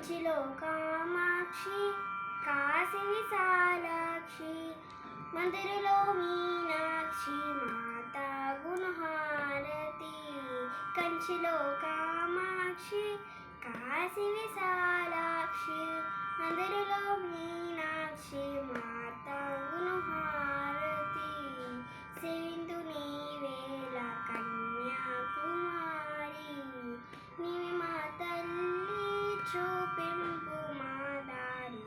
కంచిలో కామాక్షి, కాశీ విశాలాక్షి, మధురలో మీనాక్షి, మాతా గుణహారతి. కంచిలో కామాక్షి, కాశీ విశాలాక్షి, మధురలో మీనాక్షి, మాతా గుణహారతి. సేవిందు నీవేళ కన్యాకుమారి, నీవి మా తల్లి చూపింపు మా దారి.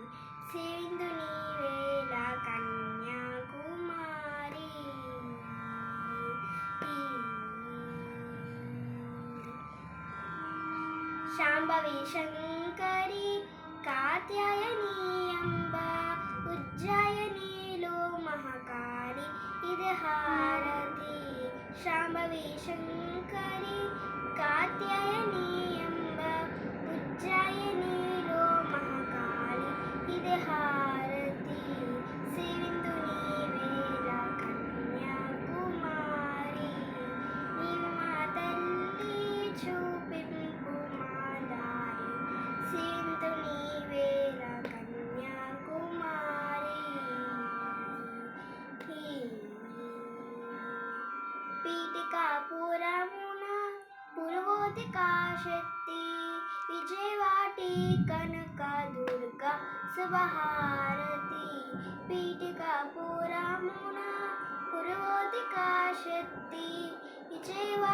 సేవిందు నీవేళ కన్యాకుమారి. శాంభవి శంకరి, కాత్యాయని అంబ, ఉజ్జాయినిలో మహాకాళి ఇది హారతి. శాంభవి శంకరి, కాత్యాయని అంబ, ఉజ్జాయినిలో మహాకాళి ఇది హారతి. సేవిందు నీవేళ కన్యాకుమారి, నీవి మా తల్లి చూపింపు మా దారి. సేవిందు నీవేళ కన్యాకుమారి. పీఠికాపురమున పురవోతికా శక్తి, విజయవాటి కనక దుర్గ శుభహారతి. పీఠికాపురమున పురవోతికా శక్తి, విజయవాటి